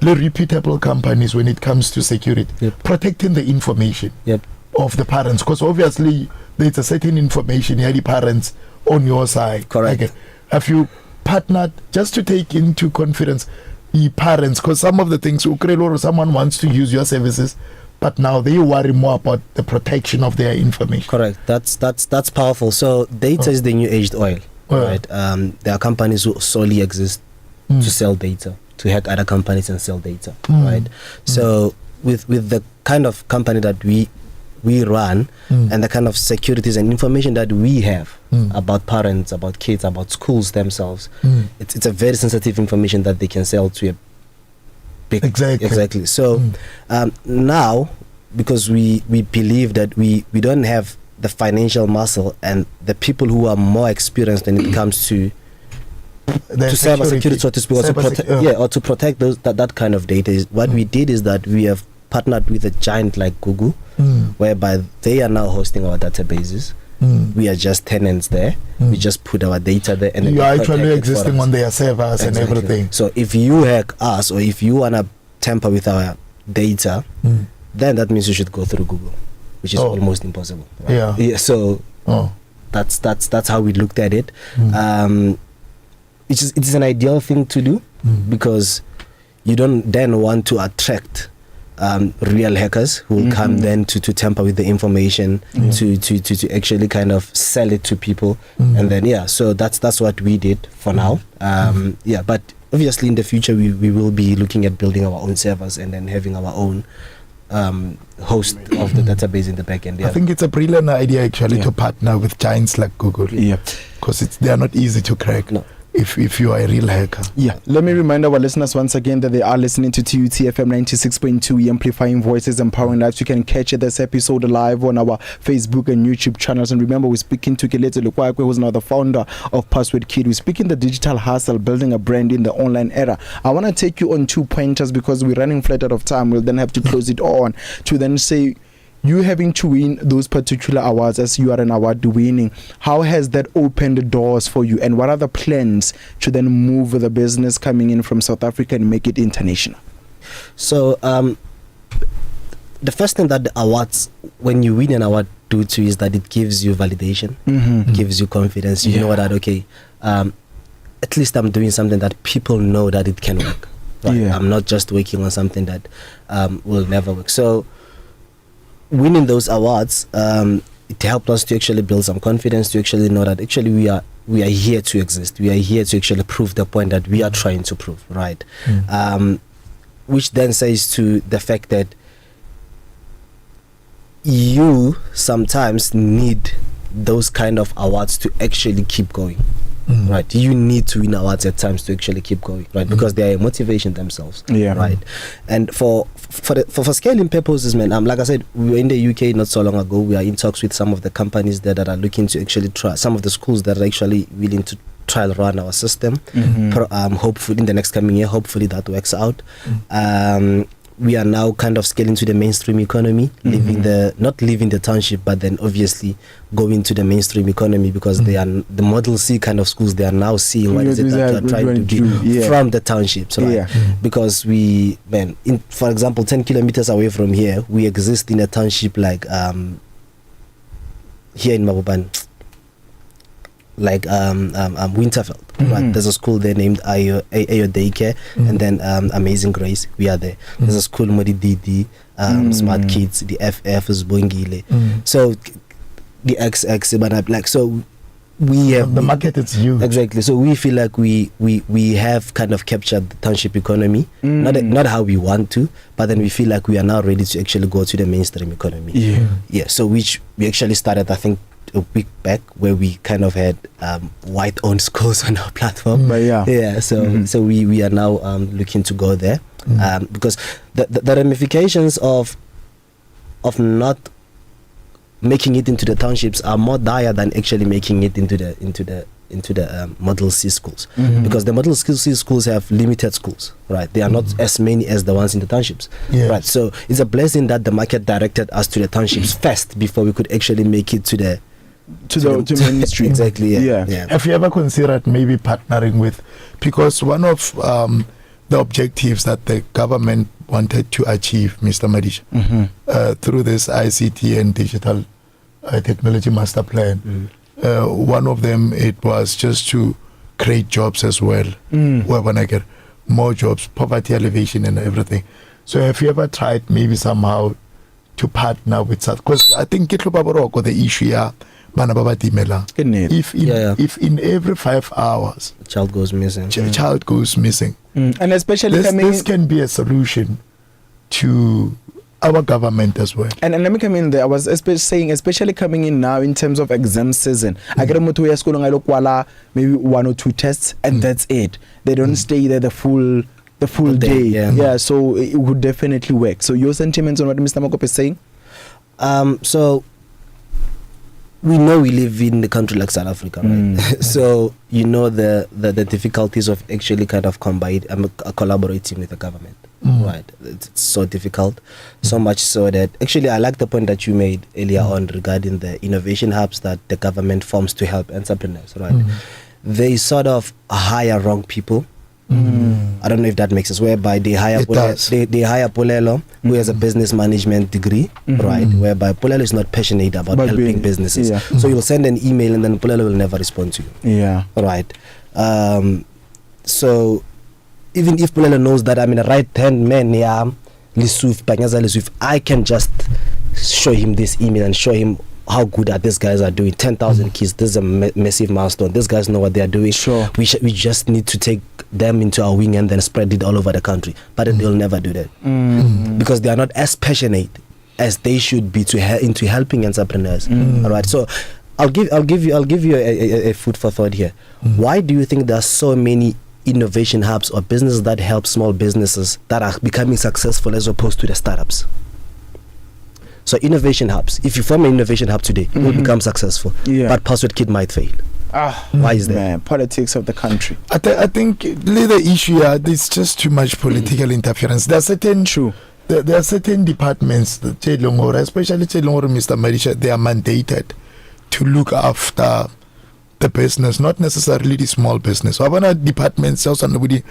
with reputable companies when it comes to security, protecting the information of the parents, because obviously there's a certain information here the parents on your side. Correct. Okay. Have you partnered just to take into confidence the parents, because some of the things someone wants to use your services, but now they worry more about the protection of their information. Correct. That's powerful. So data is the new aged oil, right? There are companies who solely exist to sell data, to hack other companies and sell data, right? So with the kind of company that we run and the kind of securities and information that we have about parents, about kids, about schools themselves, it's a very sensitive information that they can sell to a big... Exactly. So now, because we believe that we don't have the financial muscle and the people who are more experienced when it comes to cyber security, so to speak, or to protect that kind of data, what we did is that we have partnered with a giant like Google, whereby they are now hosting our databases. We are just tenants there. We just put our data there, and you are actually existing on their servers and everything. So if you hack us, or if you wanna tamper with our data, then that means you should go through Google, which is almost impossible. Right? So that's how we looked at it. It is an ideal thing to do because you don't then want to attract real hackers who will come then to tamper with the information, to actually kind of sell it to people, and then so that's what we did for now. But obviously in the future we will be looking at building our own servers and then having our own host of the database in the back end. I think it's a brilliant idea actually to partner with giants like Google, because they are not easy to crack. No. If you are a real hacker. Let me remind our listeners once again that they are listening to TUTFM 96.2, amplifying voices, empowering lives. You can catch this episode live on our Facebook and YouTube channels. And remember, we're speaking to Keletso Lekwakwe, who's now the founder of PASSWORDKID. We're speaking the digital hustle, building a brand in the online era. I want to take you on 2 pointers because we're running flat out of time. We'll then have to close it on to then say, you having to win those particular awards as you are an award winning, how has that opened doors for you, and what are the plans to then move the business coming in from South Africa and make it international? So the first thing that the awards, when you win an award, do to is that it gives you validation, gives you confidence. You know that, okay, at least I'm doing something that people know that it can work. Right? I'm not just working on something that will never work. So winning those awards, it helped us to actually build some confidence, to actually know that actually we are here to exist. We are here to actually prove the point that we are trying to prove, right? Which then says to the fact that you sometimes need those kind of awards to actually keep going. Right, you need to win awards at times to actually keep going, right? Because they are a motivation themselves, right? And for scaling purposes, man, like I said, we were in the UK not so long ago. We are in talks with some of the companies there that are looking to actually try, some of the schools that are actually willing to trial run our system. Hopefully in the next coming year, hopefully that works out. We are now kind of scaling to the mainstream economy, not leaving the township, but then obviously going to the mainstream economy, because they are the Model C kind of schools. They are now seeing what is it that we are trying to do from the townships, right? Because for example, 10 kilometers away from here, we exist in a township like here in Maboban, like Winterfeld, right? There's a school there named Ayo Daycare, and then Amazing Grace, we are there. There's a school Modi DD, Smart Kids, the FF is Bongile. So the XX, but like, so we have the market is huge. Exactly. So we feel like we have kind of captured the township economy, not how we want to, but then we feel like we are now ready to actually go to the mainstream economy. So which we actually started, I think, a week back, where we kind of had white-owned schools on our platform. So we are now looking to go there, because the ramifications of not making it into the townships are more dire than actually making it into the Model C schools, because the Model C schools have limited schools, right? They are not as many as the ones in the townships, right? So it's a blessing that the market directed us to the townships first before we could actually make it to the mainstream. Exactly. Have you ever considered maybe partnering with, because one of the objectives that the government wanted to achieve, Mr. Madisa, through this ICT and digital technology master plan, one of them, it was just to create jobs as well, where when I get more jobs, poverty alleviation and everything. So have you ever tried maybe somehow to partner with South? Because I think the issue here, if in every 5 hours a child goes missing, and especially this can be a solution to our government as well. And let me come in there. I was saying, especially coming in now in terms of exam season, I get a school maybe 1 or 2 tests, and that's it. They don't stay there the full day. So it would definitely work. So your sentiments on what Mr. Makopo is saying? So we know we live in a country like South Africa, right? So you know the difficulties of actually kind of collaborating with the government, right? It's so difficult, so much so that actually I like the point that you made earlier on regarding the innovation hubs that the government forms to help entrepreneurs, right? They sort of hire wrong people. I don't know if that makes sense, whereby they hire Polelo, who has a business management degree, right? Whereby Polelo is not passionate about helping businesses. So you'll send an email and then Polelo will never respond to you. Right. So even if Polelo knows that I'm in a right-hand man, I can just show him this email and show him how good are these guys are doing. 10,000 kids, this is a massive milestone. These guys know what they are doing. We just need to take them into our wing and then spread it all over the country. But they'll never do that because they are not as passionate as they should be into helping entrepreneurs. All right. So I'll give you a food for thought here. Why do you think there are so many innovation hubs or businesses that help small businesses that are becoming successful as opposed to the startups? So innovation hubs, if you form an innovation hub today, it will become successful. But PASSWORDKID might fail. Why is that? Man, politics of the country. I think the issue here, there's just too much political interference. There are certain there are certain departments, especially Mr. Madisa, they are mandated to look after the business, not necessarily the small business. So I want departments also with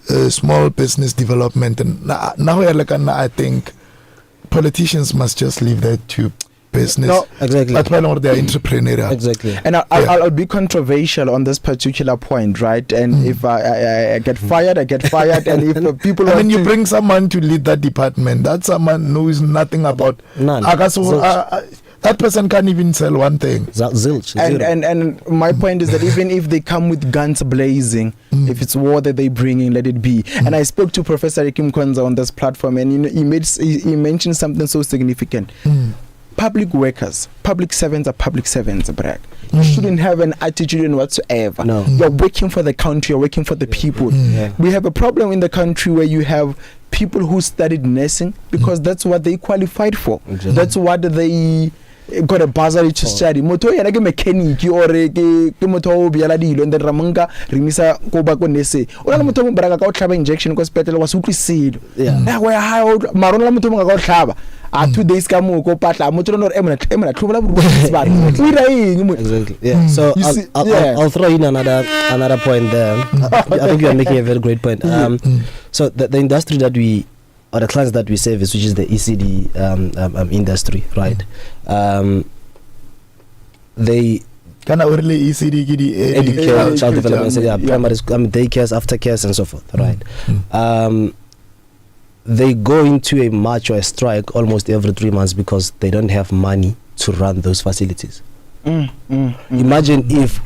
the small business development, and now I think politicians must just leave that to business. No, exactly. That's why they're entrepreneurial. Exactly. And I'll be controversial on this particular point, right? And if I get fired, I get fired. And if people I mean, you bring someone to lead that department, that someone knows nothing about. None. That person can't even sell one thing. Zilch. And my point is that even if they come with guns blazing, if it's war that they bring in, let it be. And I spoke to Professor Rikim Kwanza on this platform, and he mentioned something so significant. Public workers, public servants are public servants, Brad. You shouldn't have an attitude in whatsoever. No. You're working for the country, you're working for the people. We have a problem in the country where you have people who studied nursing because that's what they qualified for. Exactly. That's what they got a bursary to study. Moto ya ke mechanic or ke moto o biala dilo and then ramanga rimisa go back on nese. Ona moto mo braka ka o tlhaba injection ko hospital was utlwisilo. Yeah. Wa high old marona moto mo ka o tlhaba. 2 days ka mo ko patla moto no emna tlhobola botse ba. Exactly. Yeah. So I'll throw in another point there. I think you are making a very great point. So the industry that we, or the clients that we service, which is the ECD industry, right? They kind of early ECD, educate, child development, primary school, daycares, aftercares, and so forth, right? They go into a march or a strike almost every 3 months because they don't have money to run those facilities. Imagine if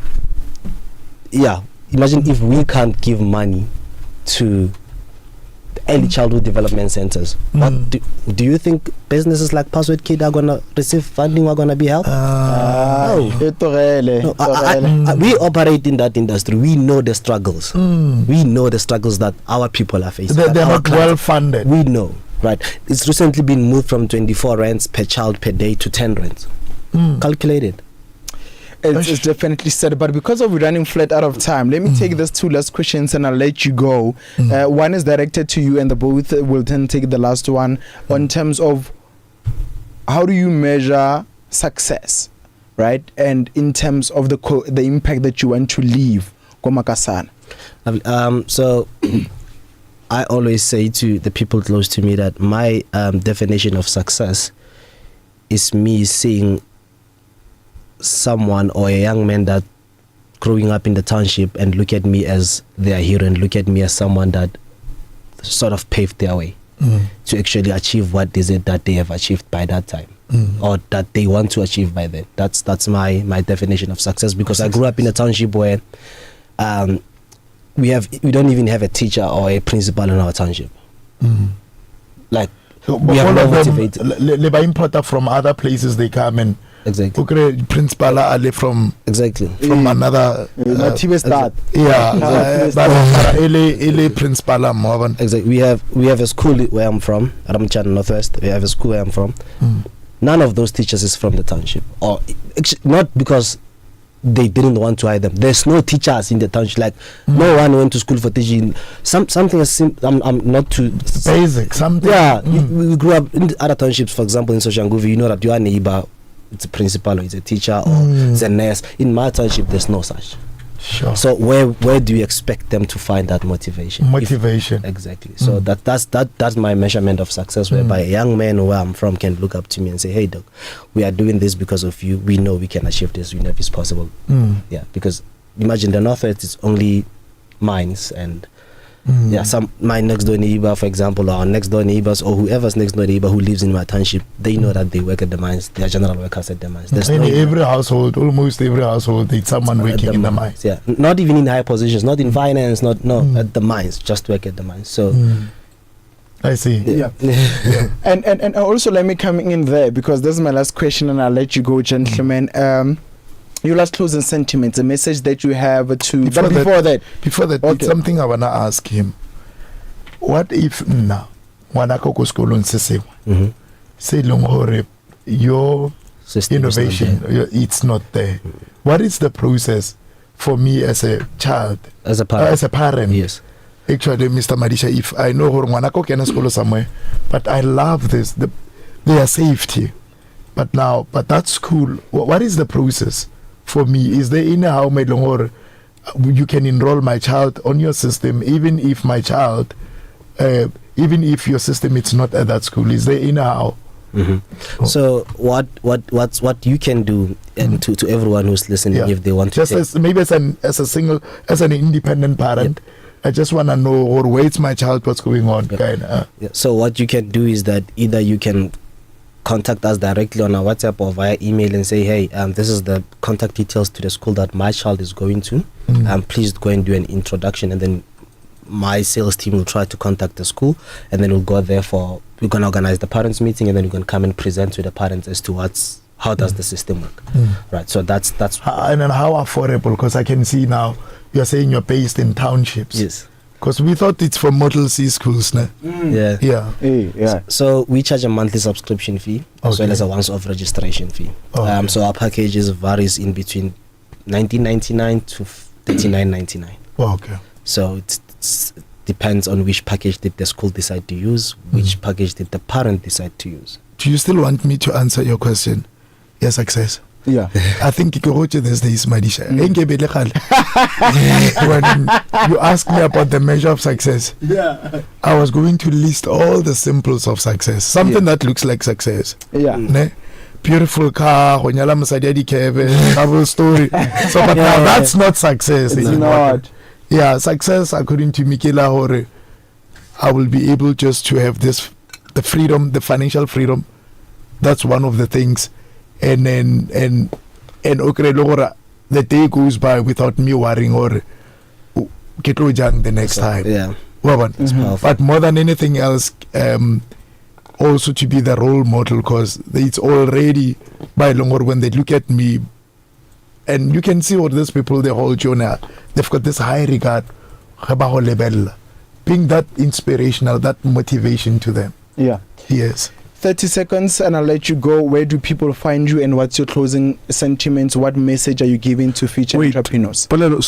we can't give money to early childhood development centers. What do you think businesses like PASSWORDKID are gonna receive funding? Are gonna be helped? No. We operate in that industry. We know the struggles. We know the struggles that our people are facing. They're not well funded. We know, right? It's recently been moved from 24 rands per child per day to 10 rands. Calculated. It's definitely said, but because of running flat out of time, let me take these 2 last questions and I'll let you go. One is directed to you, and the both will then take the last one on terms of how do you measure success, right? And in terms of the impact that you want to leave, Komakasana. So I always say to the people close to me that my definition of success is me seeing someone or a young man that growing up in the township and look at me as their hero and look at me as someone that sort of paved their way to actually achieve what is it that they have achieved by that time or that they want to achieve by then. That's my definition of success, because I grew up in a township where we don't even have a teacher or a principal in our township. Like we have no motivated. They importer from other places, they come and exactly. Principal are from another start. Principal more. Exactly. We have a school where I'm from, Ramchan Northwest. We have a school where I'm from. None of those teachers is from the township, or not because they didn't want to hire them. There's no teachers in the township. Like no one went to school for teaching. Something as I'm not too basic. Something. Yeah, we grew up in other townships. For example, in Soshanguve, you know that your neighbor, it's a principal or it's a teacher or it's a nurse. In my township, there's no such. Sure. So where do you expect them to find that motivation? Exactly. So that's my measurement of success, whereby a young man where I'm from can look up to me and say, "Hey, Doc, we are doing this because of you. We know we can achieve this. We know it's possible." Yeah, because imagine the Northwest is only mines and my next door neighbor, for example, or our next door neighbors, or whoever's next door neighbor who lives in my township, they know that they work at the mines. They are general workers at the mines. There's almost every household, there's someone working in the mines. Yeah, not even in high positions, not in finance, at the mines, just work at the mines. So. I see. Yeah. And also let me come in there, because this is my last question, and I'll let you go, gentlemen. Your last closing sentiments, a message that you have to. Before that, it's something I wanna ask him. What if now, wanako school on say long hore your system innovation, it's not there. What is the process for me as a child, as a parent? Yes. Actually, Mr. Madisa, if I know hore wanako can school somewhere, but I love this. Their safety, but that school. What is the process? For me, is there in how you can enroll my child on your system, even if my child, even if your system is not at that school? Is there in how So what you can do, and to everyone who's listening, if they want to just as an independent parent, I just want to know, or where's my child, what's going on, So what you can do is that either you can contact us directly on our WhatsApp or via email and say, hey, this is the contact details to the school that my child is going to. Please go and do an introduction, and then my sales team will try to contact the school, and then we'll go there we're going to organize the parents meeting, and then we're going to come and present to the parents as to how does the system work. Right, so that's and then how affordable, because I can see now you're saying you're based in townships. Yes, because we thought it's for Model C schools now. So we charge a monthly subscription fee as well as a once-off registration fee. So our packages varies in between $19.99 to $39.99. Okay. So it depends on which package did the school decide to use, which package did the parent decide to use. Do you still want me to answer your question? Yes, success. Yeah. I think you go to this days, Madisha. When you asked me about the measure of success, I was going to list all the symbols of success. Something that looks like success. Beautiful car, travel story. So, but now that's not success. It's not. Yeah, success, according to Mikela Hore, I will be able just to have the freedom, the financial freedom. That's one of the things. And then the day goes by without me worrying or get the next time. Yeah. But more than anything else, also to be the role model, because it's already by longer when they look at me, and you can see what these people, they hold you now, they've got this high regard, being that inspirational, that motivation to them. Yeah. Yes. 30 seconds and I'll let you go. Where do people find you, and what's your closing sentiments? What message are you giving to future entrepreneurs? Polelo,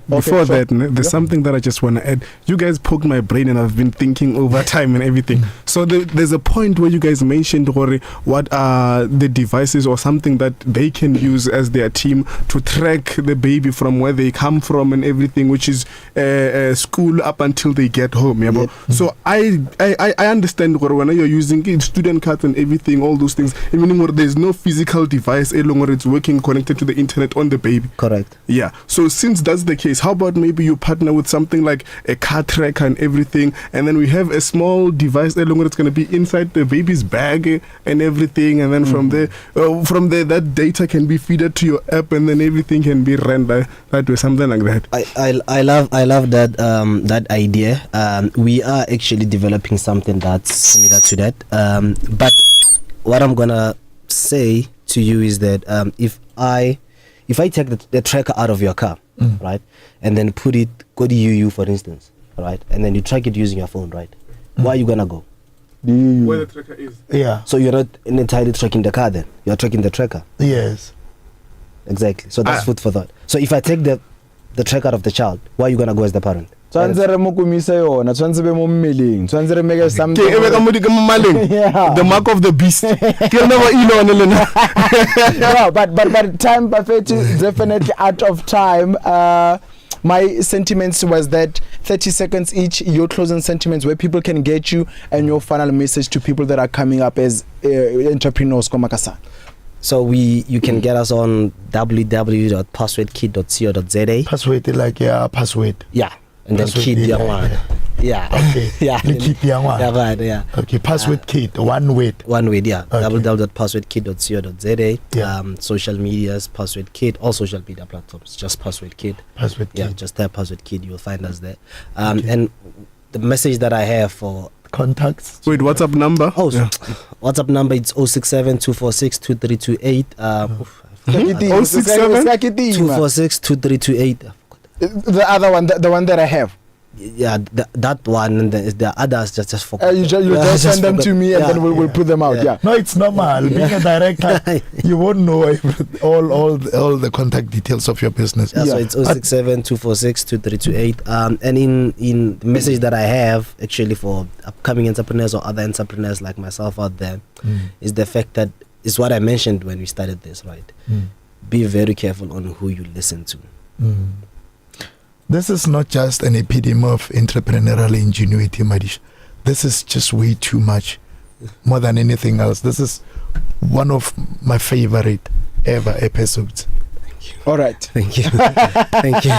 before that, there's something that I just want to add. You guys poked my brain and I've been thinking over time and everything. So there's a point where you guys mentioned what are the devices or something that they can use as their team to track the baby from where they come from and everything, which is school up until they get home. So I understand when you're using it, student cards and everything, all those things, meaning there's no physical device any longer, it's working connected to the internet on the baby. Correct. Yeah. So since that's the case, how about maybe you partner with something like a car tracker and everything, and then we have a small device any longer, it's going to be inside the baby's bag and everything, and then from there that data can be fed to your app, and then everything can be run that way, something like that. I love that idea. We are actually developing something that's similar to that. But what I'm gonna say to you is that if I take the tracker out of your car, right, and then go to UU, for instance, right, and then you track it using your phone, right, where are you gonna go? Where the tracker is. Yeah. So you're not entirely tracking the car, then you're tracking the tracker. Yes. Exactly. So that's food for thought. So if I take the tracker out of the child, where are you gonna go as the parent? The mark of the beast. No, but time buffet is definitely out of time. My sentiments was that 30 seconds each, your closing sentiments, where people can get you, and your final message to people that are coming up as entrepreneurs. So you can get us on www.passwordkid.co.za. Password password. Yeah. And then kid young one. Yeah. Okay. Yeah. Kid young one. Yeah, right, yeah. Okay, password kid, one word, yeah. Okay. www.passwordkid.co.za. Yeah. Social medias, Password Kid, all social media platforms, just Password Kid. Password Kid. Yeah, just type Password Kid, you'll find us there. And the message that I have for contacts. Wait, WhatsApp number? WhatsApp number, it's 067-246-2328. 067-246-2328. The other one, the one that I have. Yeah, that one, and the others just for you just send them to me, and then we'll put them out. Yeah. No, it's normal. Being a director, you won't know all the contact details of your business. Yeah, so it's 067-246-2328. And in the message that I have actually for upcoming entrepreneurs or other entrepreneurs like myself out there is the fact that is what I mentioned when we started this, right? Be very careful on who you listen to. This is not just an epitome of entrepreneurial ingenuity, Madisha. This is just way too much more than anything else. This is one of my favorite ever episodes. All right. Thank you. Thank you.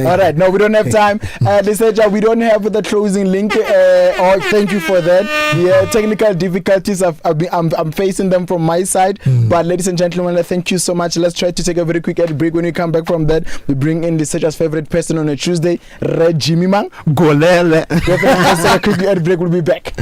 All right. No, we don't have time. Liseja, we don't have the closing link. Thank you for that. Yeah, technical difficulties. I'm facing them from my side. But ladies and gentlemen, thank you so much. Let's try to take a very quick ad break. When we come back from that, we bring in Liseja's favorite person on a Tuesday, Red Jimmy Mang. Golele. After a quick ad break, we'll be back.